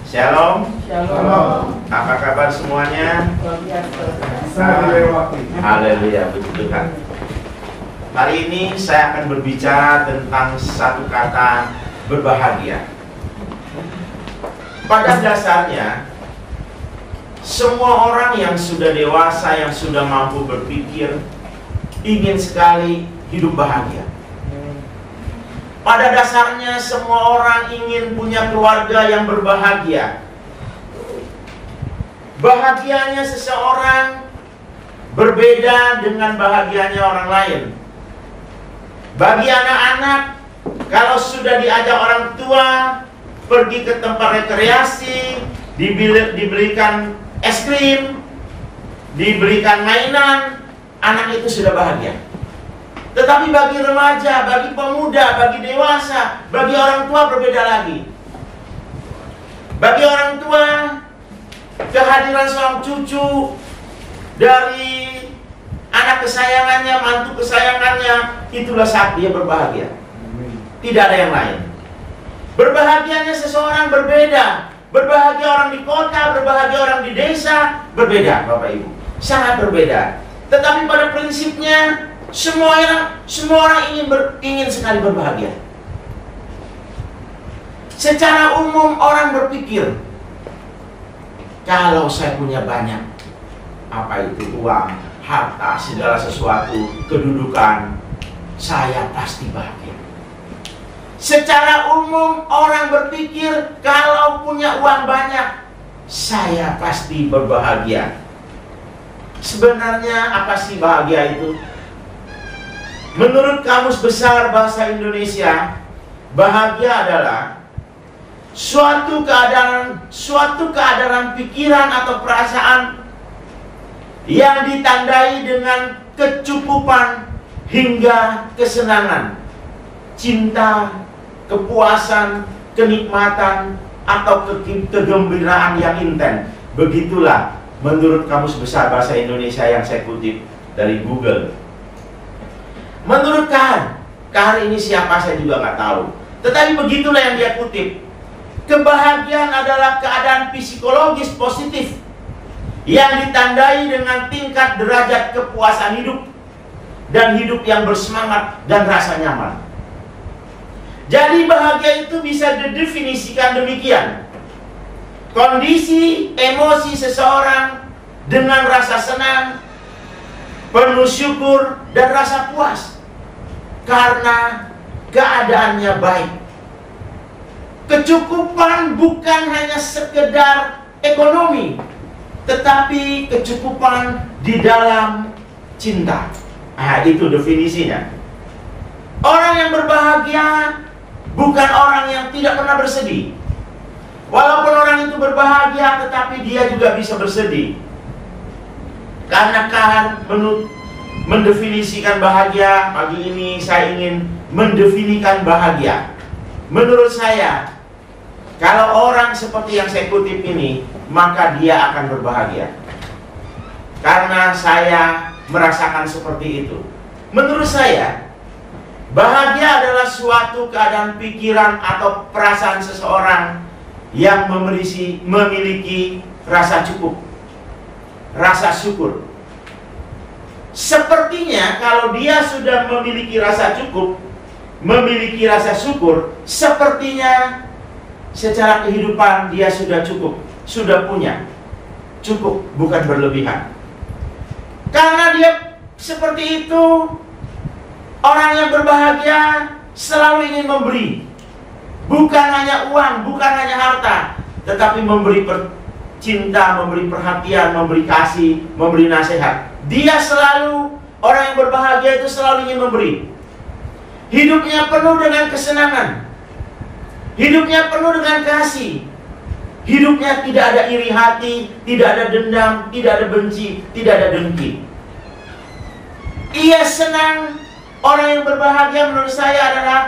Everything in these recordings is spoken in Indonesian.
Shalom. Shalom. Apa kabar semuanya? Luar biasa. Haleluya, puji Tuhan. Hari ini saya akan berbicara tentang satu kata berbahagia. Pada dasarnya, semua orang yang sudah dewasa, yang sudah mampu berpikir, ingin sekali hidup bahagia. Pada dasarnya semua orang ingin punya keluarga yang berbahagia. Bahagianya seseorang berbeda dengan bahagianya orang lain. Bagi anak-anak, kalau sudah diajak orang tua pergi ke tempat rekreasi, dibelikan es krim, dibelikan mainan, anak itu sudah bahagia. Tetapi bagi remaja, bagi pemuda, bagi dewasa, bagi orang tua berbeda lagi. Bagi orang tua, kehadiran seorang cucu dari anak kesayangannya, mantu kesayangannya, itulah saat dia berbahagia. Tidak ada yang lain. Berbahagianya seseorang berbeda. Berbahagia orang di kota, berbahagia orang di desa, berbeda, Bapak Ibu. Sangat berbeda. Tetapi pada prinsipnya, semua orang ingin sekali berbahagia. Secara umum orang berpikir, kalau saya punya banyak, apa itu uang, harta, segala sesuatu, kedudukan, saya pasti bahagia. Secara umum orang berpikir, kalau punya uang banyak, saya pasti berbahagia. Sebenarnya apa sih bahagia itu? Menurut Kamus Besar Bahasa Indonesia, bahagia adalah suatu keadaan pikiran atau perasaan yang ditandai dengan kecukupan hingga kesenangan, cinta, kepuasan, kenikmatan, atau kegembiraan yang intens. Begitulah menurut Kamus Besar Bahasa Indonesia yang saya kutip dari Google. Menurut Kahar ini siapa saya juga nggak tahu. Tetapi begitulah yang dia kutip. Kebahagiaan adalah keadaan psikologis positif yang ditandai dengan tingkat derajat kepuasan hidup dan hidup yang bersemangat dan rasa nyaman. Jadi bahagia itu bisa didefinisikan demikian: kondisi emosi seseorang dengan rasa senang, penuh syukur, dan rasa puas karena keadaannya baik. Kecukupan bukan hanya sekedar ekonomi, tetapi kecukupan di dalam cinta. Nah, itu definisinya. Orang yang berbahagia bukan orang yang tidak pernah bersedih. Walaupun orang itu berbahagia, tetapi dia juga bisa bersedih. Karena Kahar mendefinisikan bahagia, pagi ini saya ingin mendefinisikan bahagia. Menurut saya, kalau orang seperti yang saya kutip ini, maka dia akan berbahagia. Karena saya merasakan seperti itu. Menurut saya, bahagia adalah suatu keadaan pikiran atau perasaan seseorang yang memiliki rasa cukup, rasa syukur. Sepertinya kalau dia sudah memiliki rasa cukup, memiliki rasa syukur, sepertinya secara kehidupan dia sudah cukup, sudah punya. Cukup, bukan berlebihan. Karena dia seperti itu, orang yang berbahagia selalu ingin memberi. Bukan hanya uang, bukan hanya harta, tetapi memberi cinta, memberi perhatian, memberi kasih, memberi nasihat. Dia selalu, orang yang berbahagia itu selalu ingin memberi. Hidupnya penuh dengan kesenangan. Hidupnya penuh dengan kasih. Hidupnya tidak ada iri hati, tidak ada dendam, tidak ada benci, tidak ada dengki. Ia senang. Orang yang berbahagia menurut saya adalah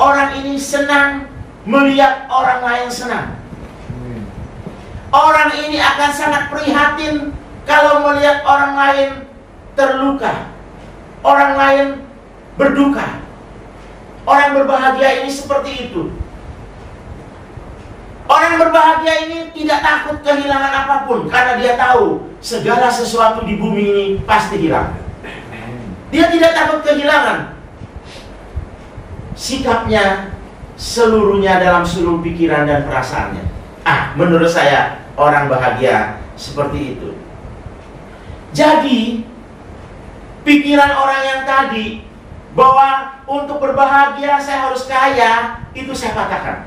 orang ini senang melihat orang lain senang. Orang ini akan sangat prihatin kalau melihat orang lain terluka, orang lain berduka. Orang berbahagia ini seperti itu. Orang Orang berbahagia ini tidak takut kehilangan apapun, karena dia tahu segala sesuatu di bumi ini pasti hilang. Dia tidak takut kehilangan. Sikapnya seluruhnya dalam seluruh pikiran dan perasaannya. Menurut saya orang bahagia seperti itu. Jadi pikiran orang yang tadi bahwa untuk berbahagia saya harus kaya, itu saya katakan.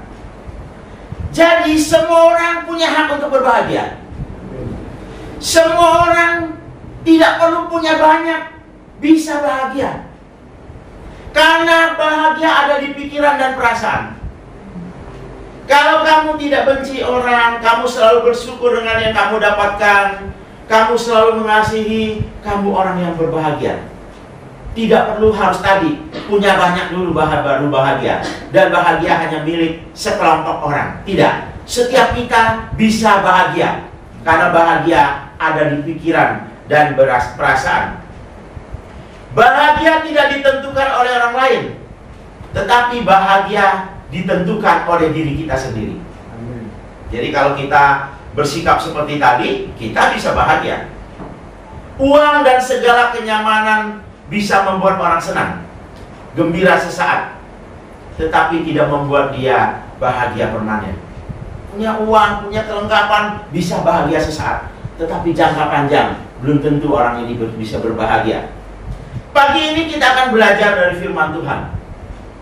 Jadi semua orang punya hak untuk berbahagia. Semua orang tidak perlu punya banyak, bisa bahagia. Karena bahagia ada di pikiran dan perasaan. Kalau kamu tidak benci orang, kamu selalu bersyukur dengan yang kamu dapatkan, kamu selalu mengasihi, kamu orang yang berbahagia. Tidak perlu harus tadi punya banyak dulu baru bahagia, dan bahagia hanya milik sekelompok orang. Tidak, setiap kita bisa bahagia, karena bahagia ada di pikiran dan perasaan. Bahagia tidak ditentukan oleh orang lain, tetapi bahagia ditentukan oleh diri kita sendiri. Jadi kalau kita bersikap seperti tadi, kita bisa bahagia. Uang dan segala kenyamanan bisa membuat orang senang, gembira sesaat, tetapi tidak membuat dia bahagia permanen. Punya uang, punya kelengkapan, bisa bahagia sesaat, tetapi jangka panjang belum tentu orang ini bisa berbahagia. Pagi ini kita akan belajar dari firman Tuhan.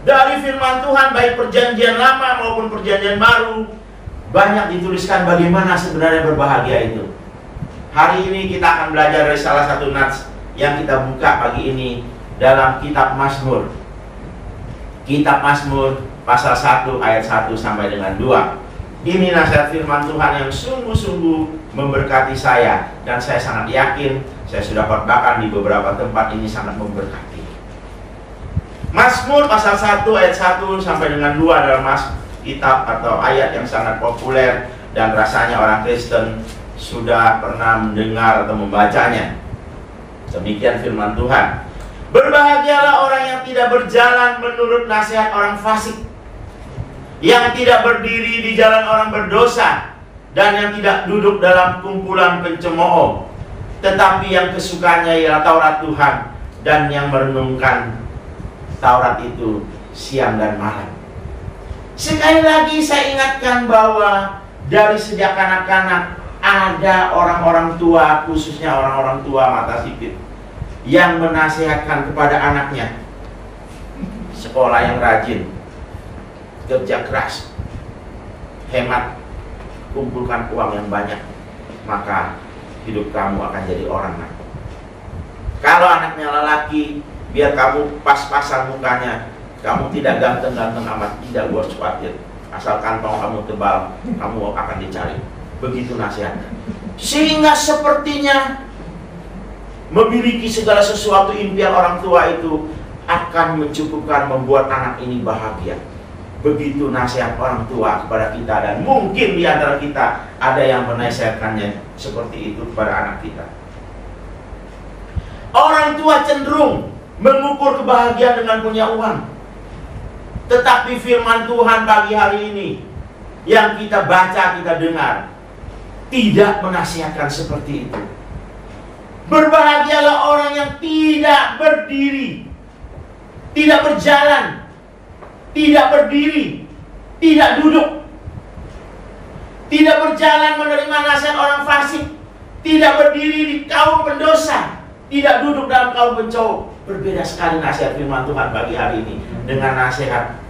Dari firman Tuhan, baik perjanjian lama maupun perjanjian baru, banyak dituliskan bagaimana sebenarnya berbahagia itu. Hari ini kita akan belajar dari salah satu nats yang kita buka pagi ini dalam kitab Mazmur. Kitab Mazmur pasal 1 ayat 1 sampai dengan 2. Ini nasihat firman Tuhan yang sungguh-sungguh memberkati saya, dan saya sangat yakin saya sudah khotbahkan di beberapa tempat, ini sangat memberkati. Mazmur pasal 1 ayat 1 sampai dengan 2 dalam kitab atau ayat yang sangat populer dan rasanya orang Kristen sudah pernah mendengar atau membacanya. Demikian firman Tuhan. Berbahagialah orang yang tidak berjalan menurut nasihat orang fasik, yang tidak berdiri di jalan orang berdosa, dan yang tidak duduk dalam kumpulan pencemooh, tetapi yang kesukaannya ialah Taurat Tuhan, dan yang merenungkan Taurat itu siang dan malam. Sekali lagi saya ingatkan bahwa dari sejak kanak-kanak ada orang-orang tua, khususnya orang-orang tua mata sipit, yang menasihatkan kepada anaknya, sekolah yang rajin, kerja keras, hemat, kumpulkan uang yang banyak, maka hidup kamu akan jadi orang. Kalau anaknya lelaki, biar kamu pas-pasan mukanya, kamu tidak ganteng-ganteng amat, tidak harus khawatir, asal kantong kamu tebal, kamu akan dicari. Begitu nasihatnya. Sehingga sepertinya memiliki segala sesuatu impian orang tua itu akan mencukupkan membuat anak ini bahagia. Begitu nasihat orang tua kepada kita, dan mungkin di antara kita ada yang menasihatkannya seperti itu kepada anak kita. Orang tua cenderung mengukur kebahagiaan dengan punya uang. Tetapi firman Tuhan pagi hari ini yang kita baca, kita dengar, tidak menasihatkan seperti itu. Berbahagialah orang yang tidak berdiri, tidak berjalan, tidak berdiri, tidak duduk, tidak berjalan menerima nasihat orang fasik, tidak berdiri di kaum pendosa, tidak duduk dalam kaum pencol. Berbeda sekali nasihat firman Tuhan pagi hari ini dengan nasihat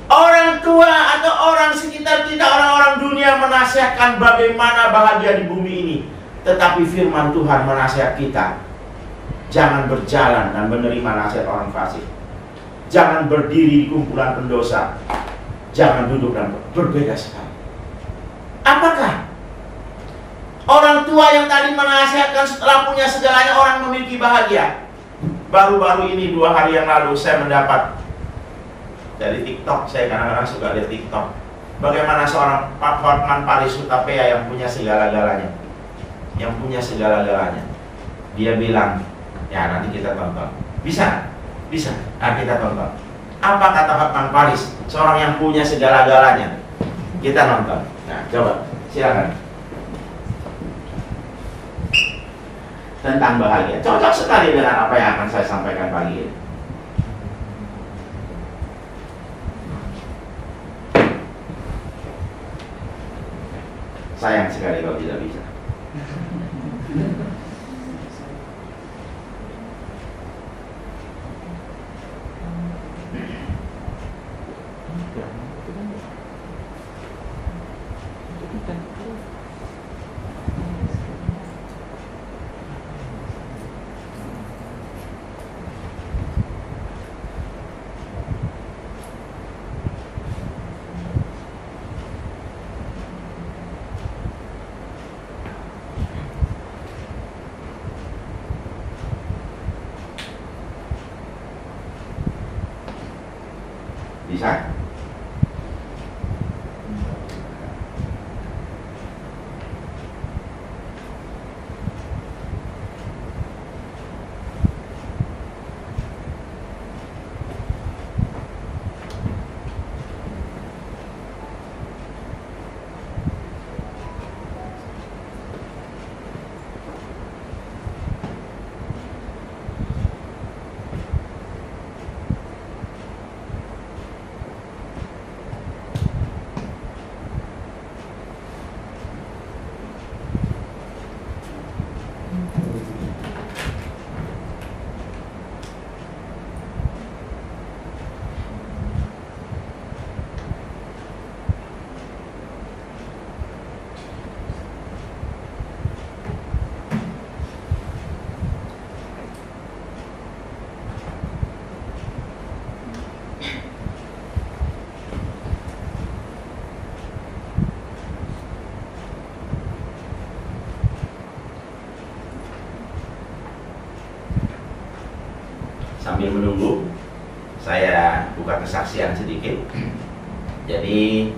orang tua atau orang sekitar kita, orang-orang dunia menasihatkan bagaimana bahagia di bumi ini. Tetapi firman Tuhan menasihat kita, jangan berjalan dan menerima nasihat orang fasik, jangan berdiri di kumpulan pendosa, jangan duduk dan berbeda sekali. Apakah orang tua yang tadi menasihatkan setelah punya segalanya orang memiliki bahagia? Baru-baru ini 2 hari yang lalu saya mendapat dari TikTok, saya kadang-kadang suka lihat TikTok, bagaimana seorang Pak Hotman Paris Hutapea yang punya segala-galanya, dia bilang, ya nanti kita tonton, bisa, nah kita tonton. Apa kata Hotman Paris, seorang yang punya segala-galanya? Kita nonton. Nah, coba, silakan. Tentang bahagia. Cocok sekali dengan apa yang akan saya sampaikan pagi ini. Sayang sekali kalau tidak bisa. Bisa? Sambil menunggu, saya buka kesaksian sedikit. Jadi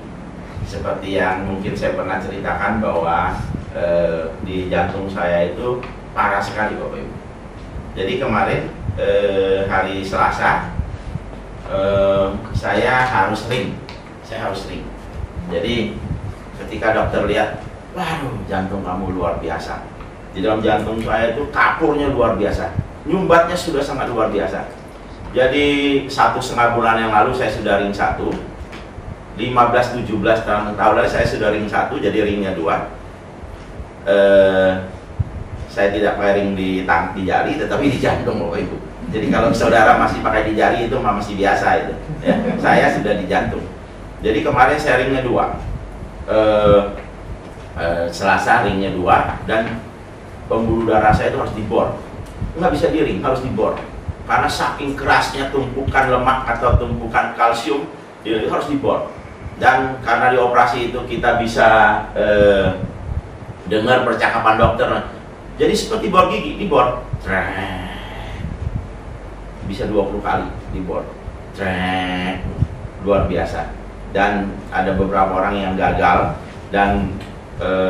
seperti yang mungkin saya pernah ceritakan bahwa di jantung saya itu parah sekali Bapak Ibu. Jadi kemarin hari Selasa saya harus ring. Jadi ketika dokter lihat, waduh jantung kamu luar biasa. Di dalam jantung saya itu kapurnya luar biasa. Nyumbatnya sudah sangat luar biasa. Jadi 1,5 bulan yang lalu saya sudah ring 1, 15-17 tahun lalu saya sudah ring 1, jadi ringnya 2. Saya tidak pakai ring di jari, tetapi di jantung Bapak Ibu. Jadi kalau saudara masih pakai di jari itu masih biasa itu. Ya, saya sudah di jantung. Jadi kemarin saya ringnya 2. Selasa ringnya 2 dan pembuluh darah saya itu harus dibor. Nggak bisa di-ring, harus dibor karena saking kerasnya tumpukan lemak atau tumpukan kalsium harus dibor. Dan karena di operasi itu kita bisa dengar percakapan dokter, jadi seperti bor gigi, dibor bisa 20 kali dibor, luar biasa. Dan ada beberapa orang yang gagal dan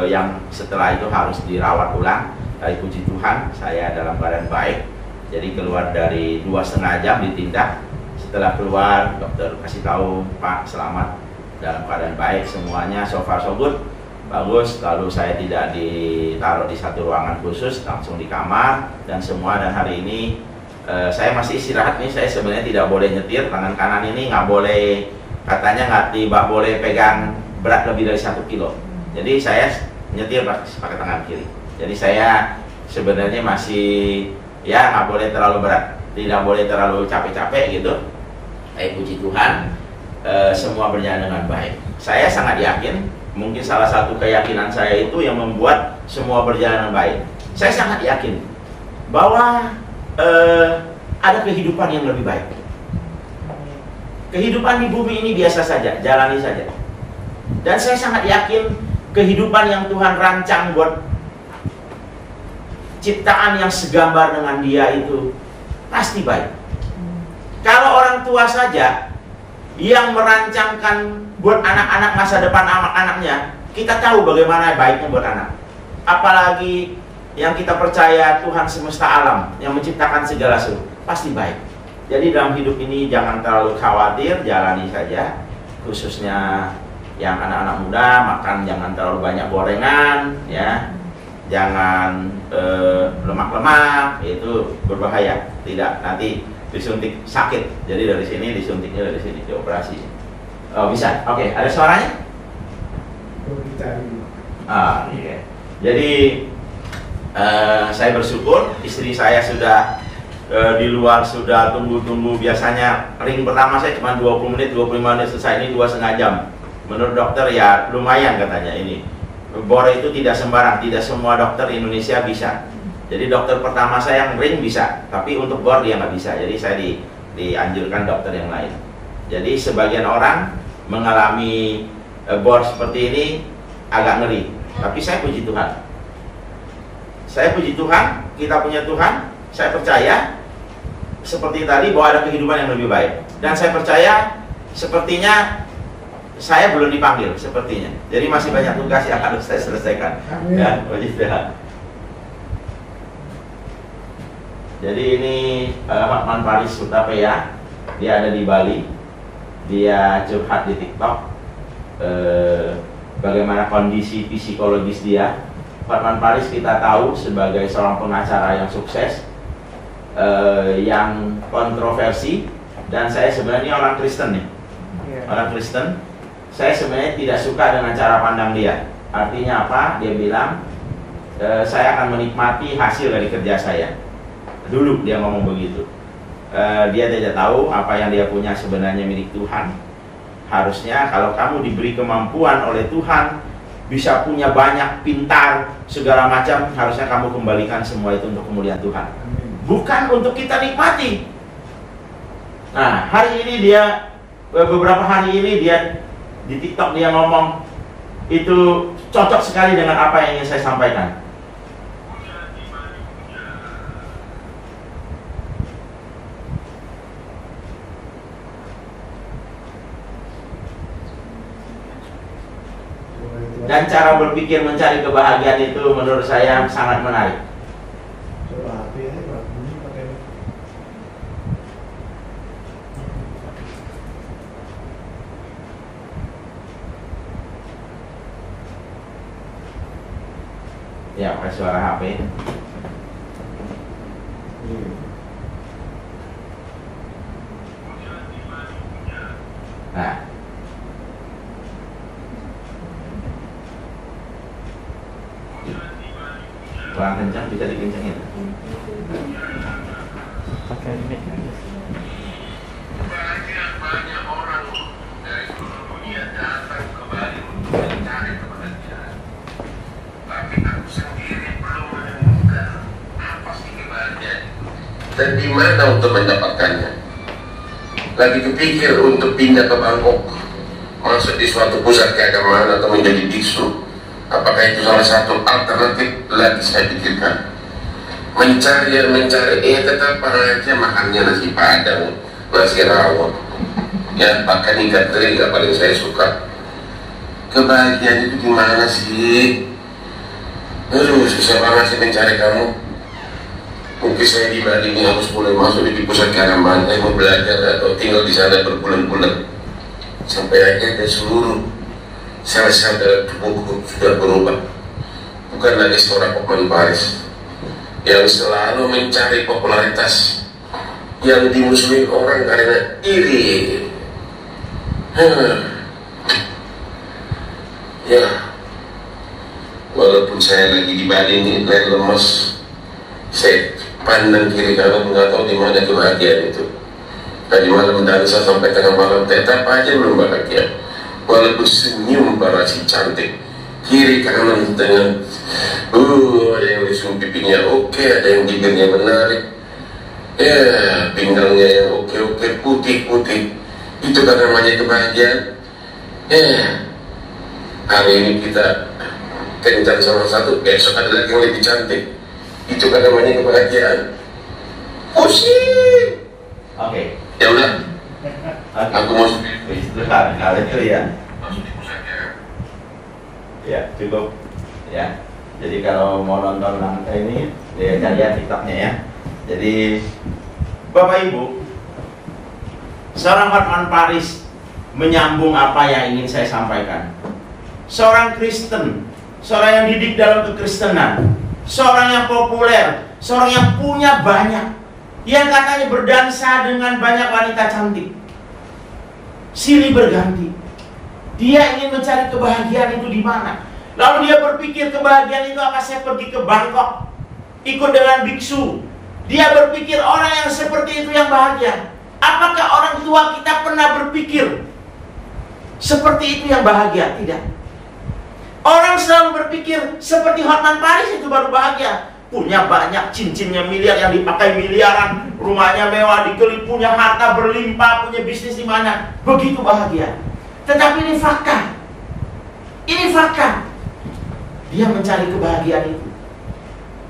yang setelah itu harus dirawat ulang. Tapi puji Tuhan, saya dalam keadaan baik. Jadi keluar dari 2,5 jam ditindak. Setelah keluar, dokter kasih tahu, Pak, selamat, dalam keadaan baik semuanya, so far so good, bagus. Lalu saya tidak ditaruh di satu ruangan khusus, langsung di kamar dan semua. Dan hari ini saya masih istirahat nih. Saya sebenarnya tidak boleh nyetir, tangan kanan ini nggak boleh, katanya nggak boleh pegang berat lebih dari 1 kilo. Jadi saya nyetir pakai tangan kiri. Jadi saya sebenarnya masih ya nggak boleh terlalu berat, tidak boleh terlalu capek-capek gitu. Puji Tuhan, semua berjalan dengan baik. Saya sangat yakin, mungkin salah satu keyakinan saya itu yang membuat semua berjalan dengan baik. Saya sangat yakin bahwa ada kehidupan yang lebih baik. Kehidupan di bumi ini biasa saja, jalani saja. Dan saya sangat yakin kehidupan yang Tuhan rancang buat ciptaan yang segambar dengan Dia itu pasti baik. Kalau orang tua saja yang merancangkan buat anak-anak masa depan anak-anaknya, kita tahu bagaimana baiknya buat anak. Apalagi yang kita percaya Tuhan semesta alam yang menciptakan segala sesuatu, pasti baik. Jadi dalam hidup ini jangan terlalu khawatir, jalani saja. Khususnya yang anak-anak muda, makan jangan terlalu banyak gorengan, ya. Jangan lemak-lemak, itu berbahaya. Tidak, nanti disuntik sakit. Jadi dari sini disuntiknya dari sini, dioperasi. Oh, bisa. Oke, ada suaranya? Iya. Jadi saya bersyukur istri saya sudah di luar sudah tunggu-tunggu. Biasanya ring pertama saya cuma 20 menit, 25 menit selesai, ini 2,5 jam. Menurut dokter ya lumayan katanya ini. Bor itu tidak sembarang, tidak semua dokter Indonesia bisa. Jadi dokter pertama saya yang ring bisa, tapi untuk bor dia nggak bisa. Jadi saya dianjurkan dokter yang lain. Jadi sebagian orang mengalami bor seperti ini agak ngeri. Tapi saya puji Tuhan. Saya puji Tuhan, kita punya Tuhan. Saya percaya seperti tadi bahwa ada kehidupan yang lebih baik. Dan saya percaya sepertinya saya belum dipanggil sepertinya. Jadi masih banyak tugas yang harus saya selesaikan. Amin. Ya, puji Tuhan. Jadi ini Hotman Paris Hutapea, dia ada di Bali. Dia curhat di TikTok bagaimana kondisi psikologis dia. Hotman Paris kita tahu sebagai seorang pengacara yang sukses, yang kontroversi, dan saya sebenarnya orang Kristen nih, orang Kristen. Saya sebenarnya tidak suka dengan cara pandang dia. Artinya apa? Dia bilang saya akan menikmati hasil dari kerja saya. Dulu dia ngomong begitu. Dia tidak tahu apa yang dia punya sebenarnya milik Tuhan. Harusnya kalau kamu diberi kemampuan oleh Tuhan, bisa punya banyak, pintar, segala macam, harusnya kamu kembalikan semua itu untuk kemuliaan Tuhan. Bukan untuk kita nikmati. Nah, hari ini dia, beberapa hari ini dia di TikTok dia ngomong, itu cocok sekali dengan apa yang ingin saya sampaikan. Dan cara berpikir mencari kebahagiaan itu menurut saya sangat menarik. Ya, pakai suara HP. Nah, kurang kencang, bisa dikencengin. Pakai mic aja. Banyak orang dari seluruh dunia datang ke Bali mencari kebahagiaan. Tapi aku sendiri belum menemukan apa sih kebahagiaan dan di mana untuk mendapatkannya. Lagi kepikir untuk pindah ke Bangkok, masuk di suatu pusat keagamaan atau menjadi biksu. Apakah itu salah satu alternatif lagi saya pikirkan. Mencari, tetap aja makannya nasi padang, nasi rawon, ya makan ikan teri nggak paling saya suka. Kebahagiaan itu gimana sih? Aduh, susah banget sih mencari kamu. Mungkin saya di Bali ini harus mulai masuk di pusat keagamaan, saya mau belajar atau tinggal di sana berbulan-bulan sampai akhirnya seluruh sel-sel dalam tubuhku sudah berubah. Bukan lagi seorang Hotman Paris yang selalu mencari popularitas, yang dimusuhin orang karena iri. Ya, walaupun saya lagi di Bali ini lemas, saya pandang kiri kanan nggak tahu di mana kebahagiaan itu. Tadi malam dansa sampai tengah malam, tetap aja belum bahagia. Walaupun senyum para si cantik, kiri kanan dengan ada yang lisung pipinya oke, ada yang bibirnya menarik, ya pinggangnya yang oke putih, itu kan namanya kebahagiaan. Ya, hari ini kita kencan sama satu, besok ada lagi yang lebih cantik, itu kan namanya kebahagiaan. Pusing. Oke. Ya udah, aku mau istirahat kali itu ya. Ya, cukup ya. Jadi kalau mau nonton langkah ini, ya cari ya TikToknya ya. Jadi Bapak Ibu, Seorang Hotman Paris menyambung apa yang ingin saya sampaikan. Seorang Kristen, seorang yang didik dalam kekristenan, seorang yang populer, seorang yang punya banyak, yang katanya berdansa dengan banyak wanita cantik, silih berganti. Dia ingin mencari kebahagiaan itu di mana? Lalu dia berpikir kebahagiaan itu apa? Saya pergi ke Bangkok, ikut dengan biksu. Dia berpikir orang yang seperti itu yang bahagia. Apakah orang tua kita pernah berpikir seperti itu yang bahagia? Tidak. Orang selalu berpikir seperti Hotman Paris itu baru bahagia. Punya banyak, cincinnya miliar, yang dipakai miliaran, rumahnya mewah, dikelip, punya harta berlimpah, punya bisnis di mana. Begitu bahagia. Tetapi ini fakta. Ini fakta. Dia mencari kebahagiaan itu.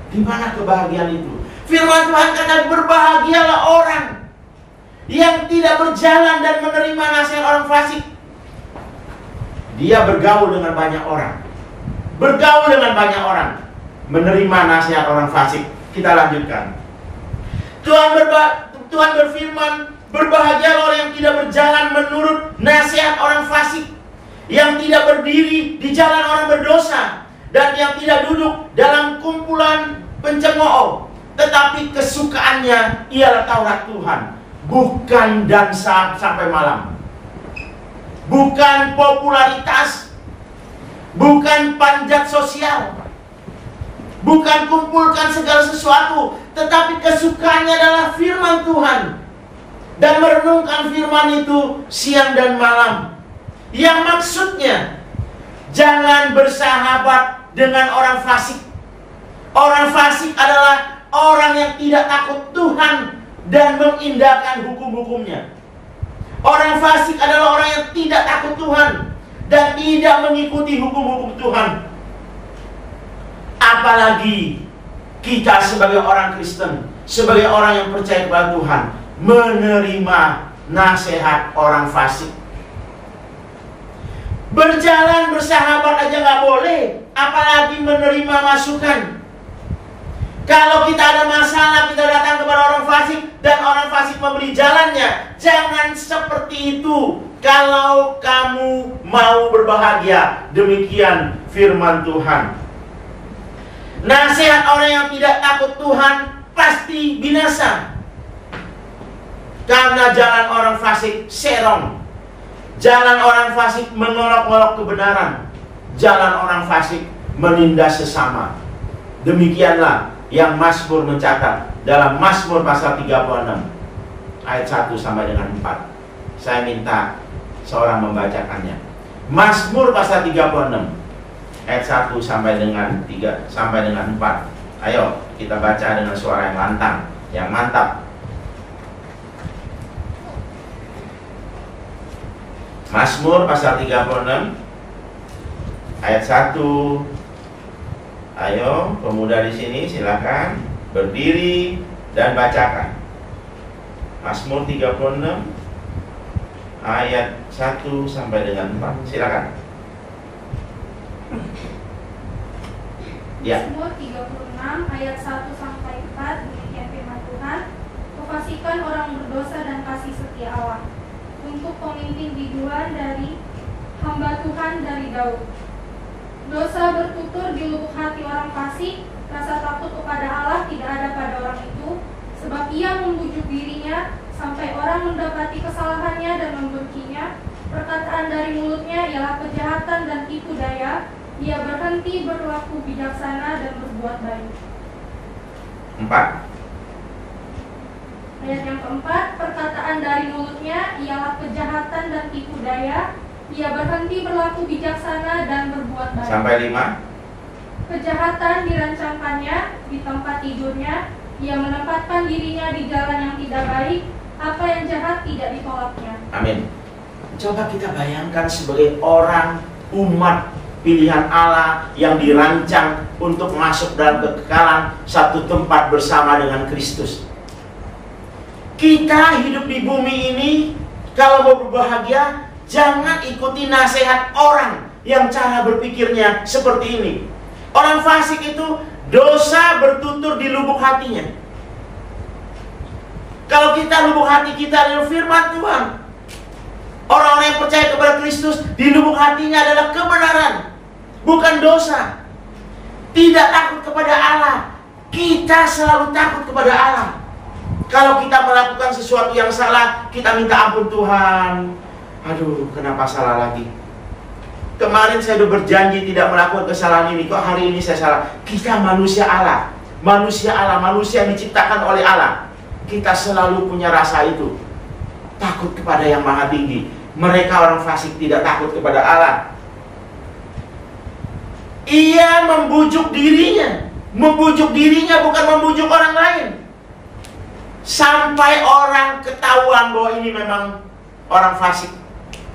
Di mana kebahagiaan itu? Firman Tuhan kata, berbahagialah orang yang tidak berjalan dan menerima nasihat orang fasik. Dia bergaul dengan banyak orang. Bergaul dengan banyak orang, menerima nasihat orang fasik. Kita lanjutkan. Tuhan berfirman, berbahagialah orang yang tidak berjalan menurut nasihat orang fasik, yang tidak berdiri di jalan orang berdosa, dan yang tidak duduk dalam kumpulan pencemooh, tetapi kesukaannya ialah Taurat Tuhan. Bukan dansa sampai malam, bukan popularitas, bukan panjat sosial, bukan kumpulkan segala sesuatu, tetapi kesukaannya adalah firman Tuhan, dan merenungkan firman itu siang dan malam. Yang maksudnya, jangan bersahabat dengan orang fasik. Orang fasik adalah orang yang tidak takut Tuhan dan mengindahkan hukum-hukumnya. Orang fasik adalah orang yang tidak takut Tuhan dan tidak mengikuti hukum-hukum Tuhan. Apalagi kita sebagai orang Kristen, sebagai orang yang percaya kepada Tuhan, menerima nasihat orang fasik. Berjalan bersahabat aja nggak boleh, apalagi menerima masukan. Kalau kita ada masalah, kita datang kepada orang fasik, dan orang fasik memberi jalannya. Jangan seperti itu kalau kamu mau berbahagia. Demikian firman Tuhan. Nasihat orang yang tidak takut Tuhan pasti binasa. Karena jalan orang fasik serong. Jalan orang fasik mengolok-olok kebenaran. Jalan orang fasik menindas sesama. Demikianlah yang Mazmur mencatat dalam Mazmur pasal 36 ayat 1 sampai dengan 4. Saya minta seorang membacakannya. Mazmur pasal 36 ayat 1 sampai dengan 3 sampai dengan 4. Ayo kita baca dengan suara yang lantang, yang mantap. Mazmur pasal 36 ayat 1. Ayo, pemuda di sini silakan berdiri dan bacakan. Mazmur 36 ayat 1 sampai dengan 4. Silakan. Ya. Mazmur 36 ayat 1 sampai 4, demikian firman Tuhan. Kukasihkan orang berdosa dan kasih setia Allah, untuk pemimpin biduan dari hamba Tuhan dari Daud. Dosa bertutur di lubuk hati orang fasik, rasa takut kepada Allah tidak ada pada orang itu, sebab ia membujuk dirinya sampai orang mendapati kesalahannya dan membencinya. Perkataan dari mulutnya ialah kejahatan dan tipu daya. Ia berhenti berlaku bijaksana dan berbuat baik. 4. Ayat yang keempat, perkataan dari mulutnya ialah kejahatan dan tipu daya. Ia berhenti berlaku bijaksana dan berbuat baik. Sampai 5. Kejahatan dirancangkannya di tempat tidurnya. Ia menempatkan dirinya di jalan yang tidak baik. Apa yang jahat tidak ditolaknya. Amin. Coba kita bayangkan sebagai orang, umat pilihan Allah yang dirancang untuk masuk dalam kekekalan, satu tempat bersama dengan Kristus. Kita hidup di bumi ini, kalau mau berbahagia, jangan ikuti nasihat orang yang cara berpikirnya seperti ini. Orang fasik itu dosa bertutur di lubuk hatinya. Kalau kita lubuk hati kita adalah firman Tuhan. Orang-orang yang percaya kepada Kristus, di lubuk hatinya adalah kebenaran, bukan dosa. Tidak takut kepada Allah. Kita selalu takut kepada Allah. Kalau kita melakukan sesuatu yang salah, kita minta ampun Tuhan. Aduh, kenapa salah lagi? Kemarin saya sudah berjanji tidak melakukan kesalahan ini, kok hari ini saya salah? Kita manusia Allah. Manusia Allah, manusia yang diciptakan oleh Allah. Kita selalu punya rasa itu. Takut kepada yang maha tinggi. Mereka orang fasik tidak takut kepada Allah. Ia membujuk dirinya. Membujuk dirinya bukan membujuk orang lain. Sampai orang ketahuan bahwa ini memang orang fasik.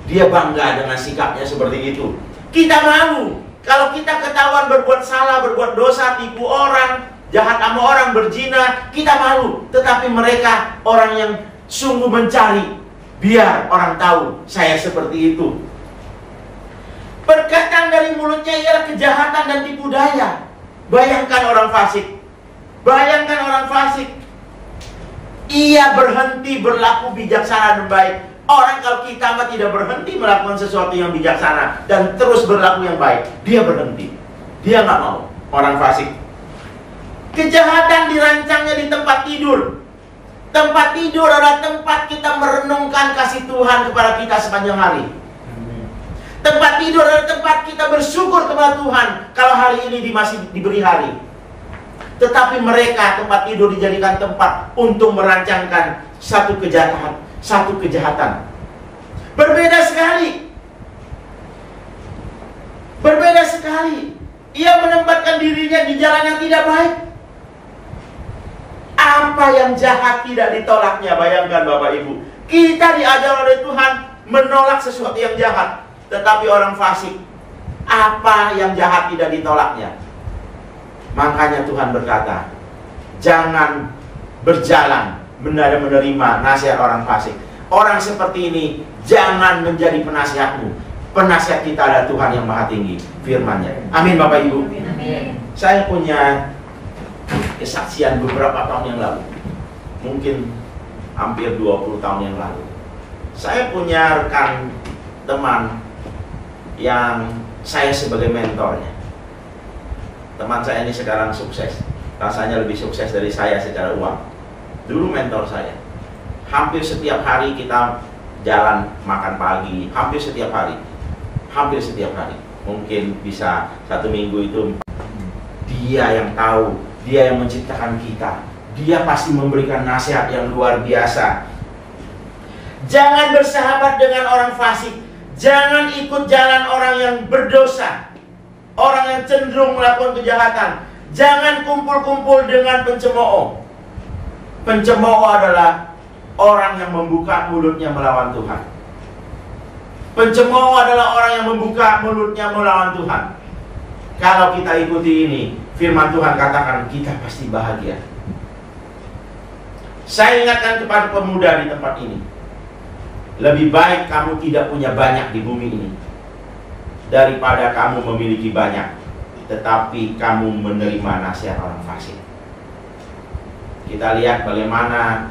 Dia bangga dengan sikapnya seperti itu. Kita malu. Kalau kita ketahuan berbuat salah, berbuat dosa, tipu orang, jahat sama orang, berzina, kita malu. Tetapi mereka orang yang sungguh mencari, biar orang tahu saya seperti itu. Perkataan dari mulutnya ialah kejahatan dan tipu daya. Bayangkan orang fasik. Bayangkan orang fasik. Ia berhenti berlaku bijaksana dan baik. Orang kalau kita mah tidak berhenti melakukan sesuatu yang bijaksana dan terus berlaku yang baik, dia berhenti. Dia nggak mau. Orang fasik. Kejahatan dirancangnya di tempat tidur. Tempat tidur adalah tempat kita merenungkan kasih Tuhan kepada kita sepanjang hari. Tempat tidur adalah tempat kita bersyukur kepada Tuhan kalau hari ini masih diberi hari. Tetapi mereka tempat tidur dijadikan tempat untuk merancangkan satu kejahatan, satu kejahatan. Berbeda sekali. Berbeda sekali. Ia menempatkan dirinya di jalan yang tidak baik. Apa yang jahat tidak ditolaknya. Bayangkan Bapak Ibu, kita diajar oleh Tuhan menolak sesuatu yang jahat. Tetapi orang fasik, apa yang jahat tidak ditolaknya. Makanya Tuhan berkata, jangan berjalan menerima nasihat orang fasik. Orang seperti ini jangan menjadi penasihatmu. Penasihat kita adalah Tuhan yang maha tinggi, firman-Nya. Amin Bapak Ibu. Amin. Saya punya kesaksian beberapa tahun yang lalu. Mungkin hampir 20 tahun yang lalu. Saya punya rekan teman yang saya sebagai mentornya. Teman saya ini sekarang sukses. Rasanya lebih sukses dari saya secara uang. Dulu mentor saya. Hampir setiap hari kita jalan makan pagi. Hampir setiap hari. Hampir setiap hari. Mungkin bisa 1 minggu itu. Dia yang tahu. Dia yang menciptakan kita. Dia pasti memberikan nasihat yang luar biasa. Jangan bersahabat dengan orang fasik. Jangan ikut jalan orang yang berdosa, orang yang cenderung melakukan kejahatan. Jangan kumpul-kumpul dengan pencemooh. Pencemooh adalah orang yang membuka mulutnya melawan Tuhan. Pencemooh adalah orang yang membuka mulutnya melawan Tuhan. Kalau kita ikuti ini, firman Tuhan katakan kita pasti bahagia. Saya ingatkan kepada pemuda di tempat ini. Lebih baik kamu tidak punya banyak di bumi ini daripada kamu memiliki banyak tetapi kamu menerima nasihat orang fasik. Kita lihat bagaimana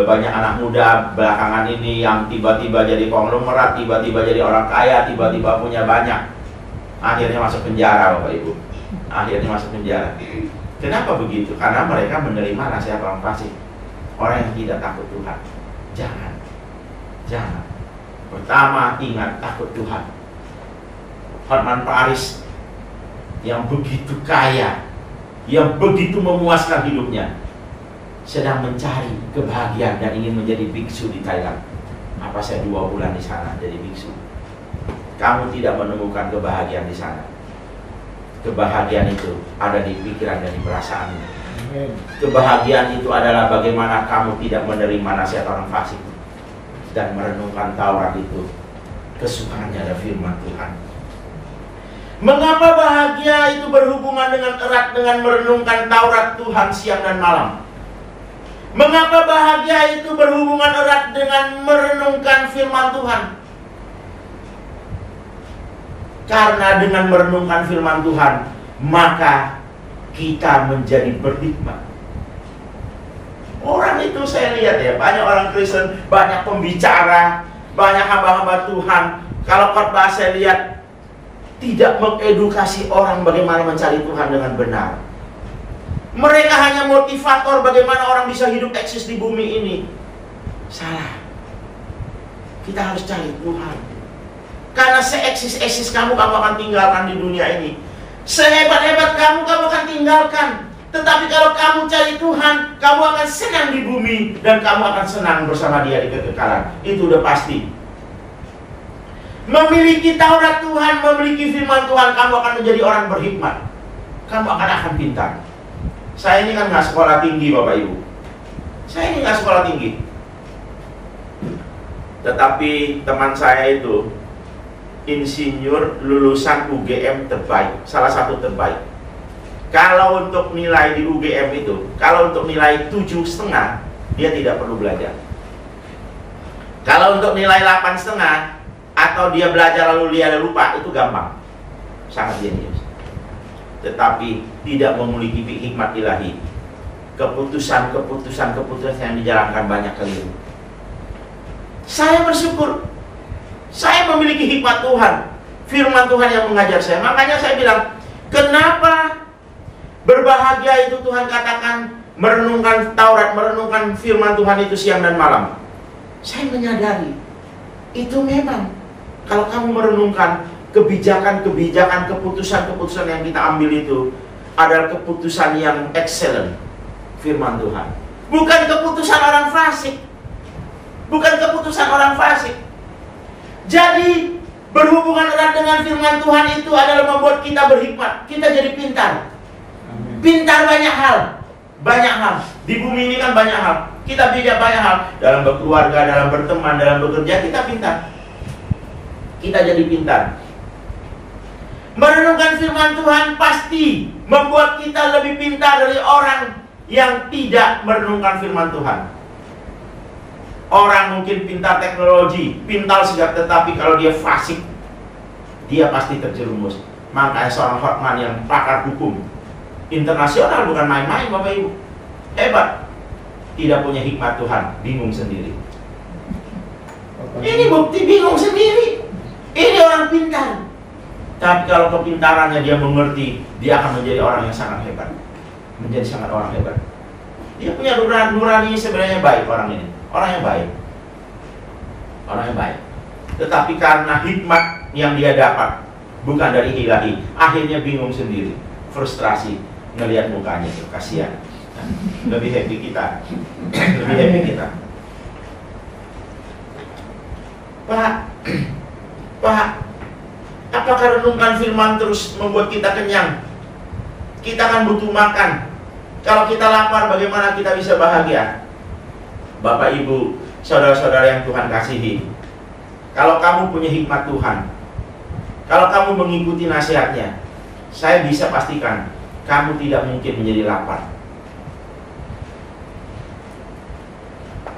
banyak anak muda belakangan ini yang tiba-tiba jadi konglomerat, tiba-tiba jadi orang kaya, tiba-tiba punya banyak. Akhirnya masuk penjara Bapak Ibu. Akhirnya masuk penjara. Kenapa begitu? Karena mereka menerima nasihat orang fasik. Orang yang tidak takut Tuhan. Jangan. Pertama, ingat takut Tuhan. Hotman Paris yang begitu kaya, yang begitu memuaskan hidupnya, sedang mencari kebahagiaan dan ingin menjadi biksu di Thailand. Apa saya 2 bulan di sana jadi biksu? Kamu tidak menemukan kebahagiaan di sana. Kebahagiaan itu ada di pikiran dan di perasaanmu. Kebahagiaan itu adalah bagaimana kamu tidak menerima nasihat orang fasik dan merenungkan Taurat itu. Kesukaannya ada firman Tuhan. Mengapa bahagia itu berhubungan dengan erat dengan merenungkan Taurat Tuhan siang dan malam? Mengapa bahagia itu berhubungan erat dengan merenungkan firman Tuhan? Karena dengan merenungkan firman Tuhan, maka kita menjadi berhikmat. Orang itu saya lihat ya, banyak orang Kristen, banyak pembicara, banyak hamba-hamba Tuhan. Kalau khotbah saya lihat tidak mengedukasi orang bagaimana mencari Tuhan dengan benar. Mereka hanya motivator bagaimana orang bisa hidup eksis di bumi ini. Salah. Kita harus cari Tuhan. Karena seeksis-eksis kamu akan tinggalkan di dunia ini. Sehebat-hebat kamu akan tinggalkan. Tetapi kalau kamu cari Tuhan, kamu akan senang di bumi dan kamu akan senang bersama Dia di kekekalan. Itu udah pasti. Memiliki Taurat Tuhan, memiliki firman Tuhan, kamu akan menjadi orang berhikmat. Kamu akan pintar. Saya ini kan nggak sekolah tinggi, Bapak Ibu. Saya ini nggak sekolah tinggi. Tetapi teman saya itu insinyur lulusan UGM terbaik, salah satu terbaik. Kalau untuk nilai di UGM itu, kalau untuk nilai 7,5, dia tidak perlu belajar. Kalau untuk nilai 8,5, atau dia belajar lalu dia lupa, itu gampang. Sangat jenius. Tetapi tidak memiliki hikmat ilahi. Keputusan yang dijalankan banyak keliru. Saya bersyukur saya memiliki hikmat Tuhan, firman Tuhan yang mengajar saya. Makanya saya bilang, kenapa berbahagia itu Tuhan katakan merenungkan Taurat, merenungkan firman Tuhan itu siang dan malam. Saya menyadari itu memang kalau kamu merenungkan kebijakan-kebijakan, keputusan-keputusan yang kita ambil itu adalah keputusan yang excellent, firman Tuhan. Bukan keputusan orang fasik. Bukan keputusan orang fasik. Jadi berhubungan erat dengan firman Tuhan itu adalah membuat kita berhikmat. Kita jadi pintar. Pintar banyak hal. Banyak hal. Di bumi ini kan banyak hal. Kita belajar banyak hal. Dalam berkeluarga, dalam berteman, dalam bekerja, kita pintar. Kita jadi pintar. Merenungkan firman Tuhan pasti membuat kita lebih pintar dari orang yang tidak merenungkan firman Tuhan. Orang mungkin pintar teknologi, pintar segala, tetapi kalau dia fasik, dia pasti terjerumus. Makanya seorang Hotman yang pakar hukum internasional, bukan main-main Bapak Ibu, hebat, tidak punya hikmat Tuhan, bingung sendiri. Ini bukti bingung sendiri. Ini orang pintar. Tapi kalau kepintarannya dia mengerti, dia akan menjadi orang yang sangat hebat. Menjadi sangat orang hebat. Dia punya nurani sebenarnya baik orang ini. Orang yang baik. Orang yang baik. Tetapi karena hikmat yang dia dapat bukan dari ilahi, akhirnya bingung sendiri. Frustrasi. Ngelihat mukanya itu, kasihan. Lebih happy kita. Lebih happy kita. Pak, apakah renungkan firman terus membuat kita kenyang? Kita kan butuh makan. Kalau kita lapar, bagaimana kita bisa bahagia? Bapak, Ibu, saudara-saudara yang Tuhan kasihi, kalau kamu punya hikmat Tuhan, kalau kamu mengikuti nasihatnya, saya bisa pastikan kamu tidak mungkin menjadi lapar.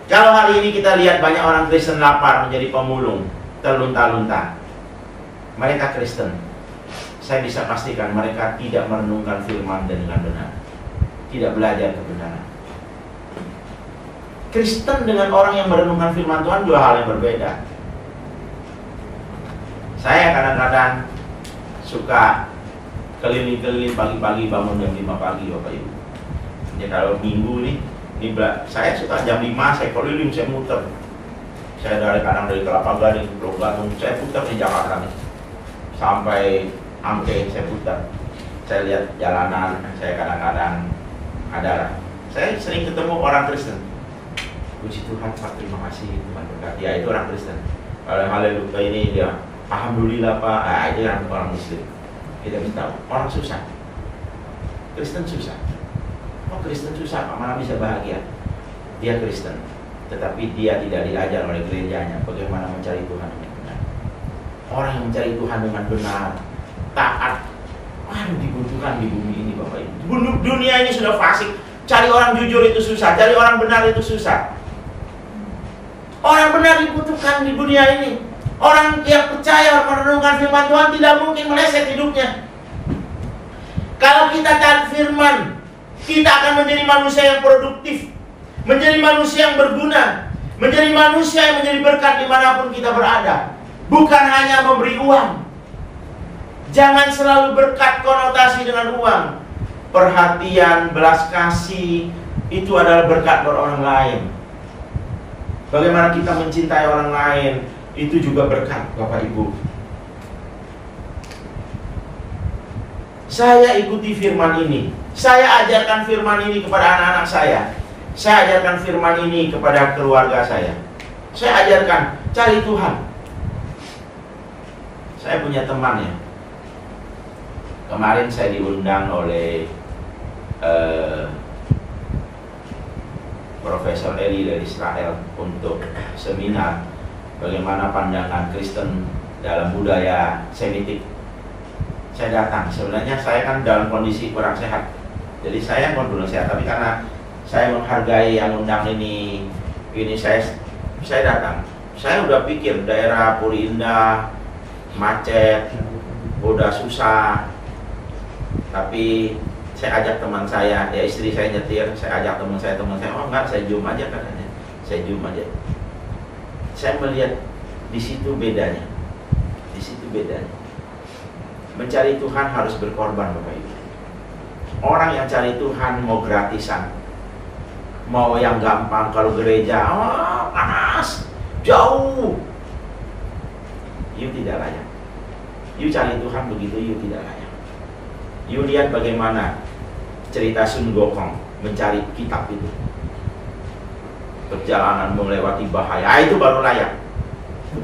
Kalau hari ini kita lihat banyak orang Kristen lapar menjadi pemulung, terlunta-lunta. Mereka Kristen. Saya bisa pastikan mereka tidak merenungkan firman dengan benar. Tidak belajar kebenaran. Kristen dengan orang yang merenungkan firman Tuhan dua hal yang berbeda. Saya kadang-kadang suka keliling-keliling pagi-pagi, bangun jam 5 pagi Bapak Ibu. Jadi kalau minggu nih, saya suka jam 5 saya keliling, saya muter. Saya kadang dari Kelapa Gading, Pulau Gadung, saya putar di Jakarta nih. Sampai Angke saya putar. Saya lihat jalanan, saya kadang-kadang saya sering ketemu orang Kristen. Puji Tuhan Pak, terima kasih Tuhan berkati. Ya itu orang Kristen. Kalau haleluya ini dia, alhamdulillah Pak, itu orang Muslim. Kita bisa tahu, orang susah. Kristen susah. Oh Kristen susah, Pak, mana bisa bahagia? Dia Kristen, tetapi dia tidak diajar oleh gerejanya bagaimana mencari Tuhan dengan benar. Orang yang mencari Tuhan dengan benar, taat, dibutuhkan di bumi ini Bapak Ibu. Dunia ini sudah fasik. Cari orang jujur itu susah, cari orang benar itu susah. Orang benar dibutuhkan di dunia ini. Orang yang percaya merenungkan firman Tuhan tidak mungkin meleset hidupnya. Kalau kita cari firman, kita akan menjadi manusia yang produktif. menjadi manusia yang berguna, menjadi manusia yang menjadi berkat dimanapun kita berada. Bukan hanya memberi uang. Jangan selalu berkat konotasi dengan uang. Perhatian, belas kasih, itu adalah berkat buat orang lain. Bagaimana kita mencintai orang lain, itu juga berkat, Bapak Ibu. Saya ikuti firman ini. Saya ajarkan firman ini kepada anak-anak saya. Saya ajarkan firman ini kepada keluarga saya. Saya ajarkan, cari Tuhan. Saya punya teman ya. Kemarin saya diundang oleh Profesor Eli dari Israel untuk seminar bagaimana pandangan Kristen dalam budaya Semitik. Saya datang. Sebenarnya saya kan dalam kondisi kurang sehat. Jadi saya mau dulu sehat, tapi karena saya menghargai yang undang ini saya datang. Saya udah pikir daerah Puri Indah macet, udah susah. Tapi saya ajak teman saya, ya istri saya nyetir, saya ajak teman saya, oh enggak, saya zoom aja katanya. Saya zoom aja. Saya melihat di situ bedanya. Di situ bedanya. Mencari Tuhan harus berkorban, Bapak Ibu. Orang yang cari Tuhan mau gratisan, mau yang gampang. Kalau gereja, panas, jauh, you tidak layak. You cari Tuhan begitu, you tidak layak. You lihat bagaimana cerita Sun Gokong mencari kitab itu. Perjalanan melewati bahaya, itu baru layak.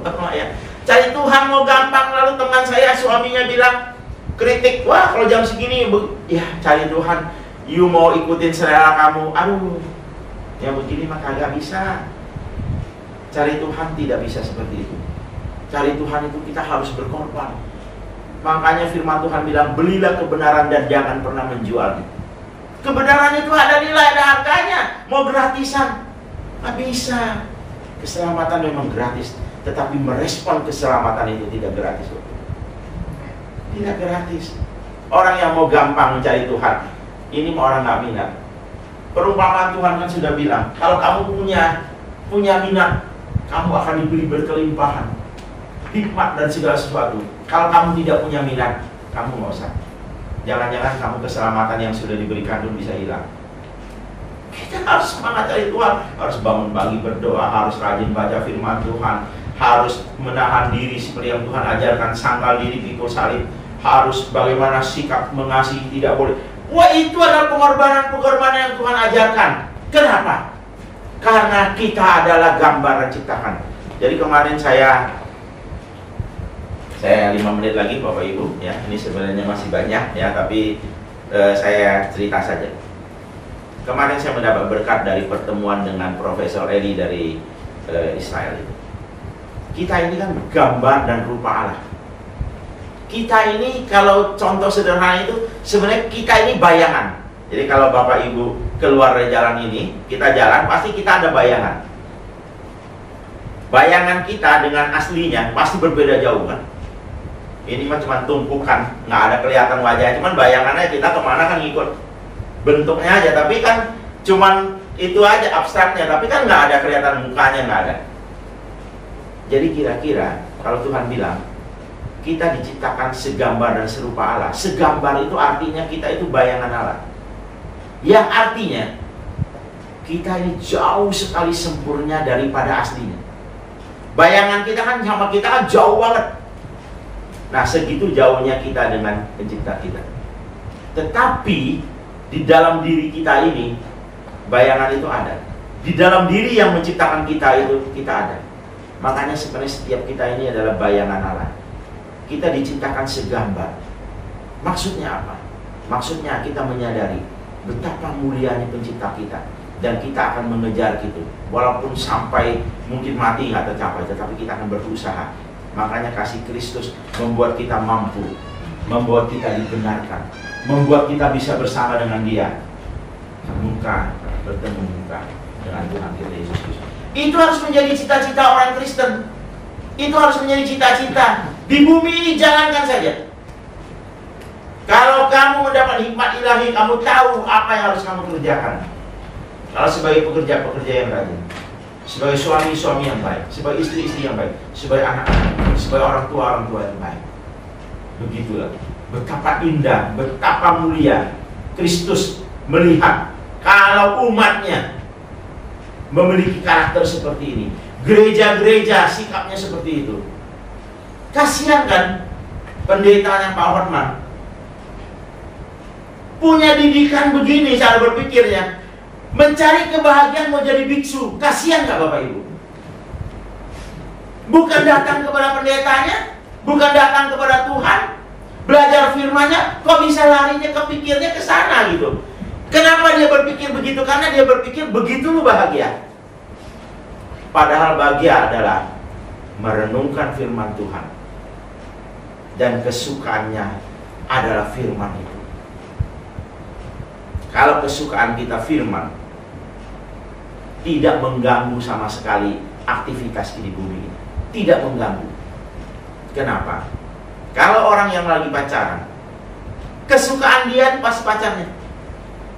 Baru layak. Cari Tuhan mau gampang. Lalu teman saya, suaminya bilang, kritik, wah kalau jam segini, ya cari Tuhan, you mau ikutin selera kamu, aduh, yang begini mah kagak bisa. Cari Tuhan tidak bisa seperti itu. Cari Tuhan itu kita harus berkorban. Makanya firman Tuhan bilang, belilah kebenaran dan jangan pernah menjualnya. Kebenaran itu ada nilai, ada harganya. Mau gratisan, nggak bisa. Keselamatan memang gratis, tetapi merespon keselamatan itu tidak gratis. Tidak gratis. Orang yang mau gampang mencari Tuhan, ini mau orang nggak minat. Perumpamaan Tuhan kan sudah bilang, kalau kamu punya minat, kamu akan diberi berkelimpahan, hikmat dan segala sesuatu. Kalau kamu tidak punya minat, kamu nggak usah. Jangan-jangan kamu keselamatan yang sudah diberikan itu bisa hilang. Kita harus semangat cari Tuhan, harus bangun pagi berdoa, harus rajin baca firman Tuhan, harus menahan diri seperti yang Tuhan ajarkan, sangkal diri pikul salib, harus bagaimana sikap mengasihi, tidak boleh. Wah, itu adalah pengorbanan-pengorbanan yang Tuhan ajarkan. Kenapa? Karena kita adalah gambaran ciptakan. Jadi kemarin saya 5 menit lagi Bapak Ibu ya, ini sebenarnya masih banyak ya, tapi saya cerita saja. Kemarin saya mendapat berkat dari pertemuan dengan Profesor Eli dari Israel itu. Kita ini kan gambar dan rupa Allah. Kita ini kalau contoh sederhana itu, sebenarnya kita ini bayangan. Jadi kalau Bapak Ibu keluar dari jalan ini, kita jalan, pasti kita ada bayangan. Bayangan kita dengan aslinya pasti berbeda jauh kan. Ini mah cuma tumpukan, nggak ada kelihatan wajahnya, cuman bayangannya kita kemana kan ngikut bentuknya aja, tapi kan cuman itu aja abstraknya, tapi kan nggak ada kelihatan mukanya, nggak ada. Jadi kira-kira kalau Tuhan bilang kita diciptakan segambar dan serupa Allah, segambar itu artinya kita itu bayangan Allah, yang artinya kita ini jauh sekali sempurna daripada aslinya. Bayangan kita kan sama kita kan jauh banget. Nah, segitu jauhnya kita dengan pencipta kita. Tetapi di dalam diri kita ini bayangan itu ada. Di dalam diri yang menciptakan kita itu kita ada. Makanya sebenarnya setiap kita ini adalah bayangan Allah. Kita diciptakan segambar. Maksudnya apa? Maksudnya kita menyadari betapa mulianya pencipta kita, dan kita akan mengejar gitu. Walaupun sampai mungkin mati nggak tercapai, tetapi kita akan berusaha. Makanya kasih Kristus membuat kita mampu, membuat kita dibenarkan, membuat kita bisa bersama dengan Dia, muka bertemu muka dengan Tuhan kita Yesus Kristus. Itu harus menjadi cita-cita orang Kristen. Itu harus menjadi cita-cita. Di bumi ini jalankan saja. Kalau kamu mendapat hikmat ilahi, kamu tahu apa yang harus kamu kerjakan. Kalau sebagai pekerja-pekerja yang rajin, sebagai suami-suami yang baik, sebagai istri-istri yang baik, sebagai anak-anak, sebagai orang tua yang baik. Begitulah. Betapa indah, betapa mulia Kristus melihat kalau umatnya memiliki karakter seperti ini. Gereja-gereja sikapnya seperti itu. Kasihan kan pendetanya Pak Hotman, punya didikan begini cara berpikirnya, mencari kebahagiaan mau jadi biksu. Kasihan gak Bapak Ibu? Bukan datang kepada pendetanya, bukan datang kepada Tuhan, belajar firman-Nya, kok bisa larinya kepikirnya ke sana gitu. Kenapa dia berpikir begitu? Karena dia berpikir begitu lu bahagia. Padahal bahagia adalah merenungkan firman Tuhan, dan kesukaannya adalah firman itu. Kalau kesukaan kita firman, tidak mengganggu sama sekali aktivitas di bumi ini. Tidak mengganggu. Kenapa? Kalau orang yang lagi pacaran, kesukaan dia pas pacarnya,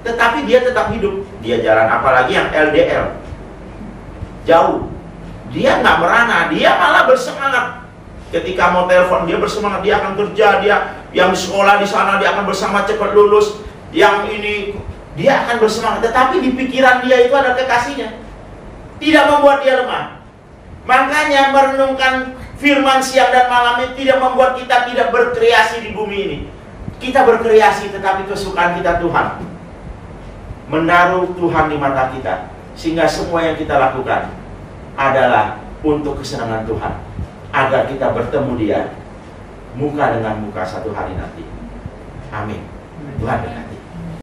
tetapi dia tetap hidup. Dia jalan, apalagi yang LDR, jauh, dia nggak merana, dia malah bersemangat. Ketika mau telepon dia bersemangat, dia akan kerja, dia yang sekolah di sana dia akan bersama cepat lulus, yang ini dia akan bersemangat. Tetapi di pikiran dia itu ada kekasihnya, tidak membuat dia lemah. Makanya merenungkan firman siang dan malam ini tidak membuat kita tidak berkreasi di bumi ini. Kita berkreasi, tetapi kesukaan kita Tuhan, menaruh Tuhan di mata kita, sehingga semua yang kita lakukan adalah untuk kesenangan Tuhan, agar kita bertemu Dia muka dengan muka satu hari nanti. Amin. Tuhan berkati.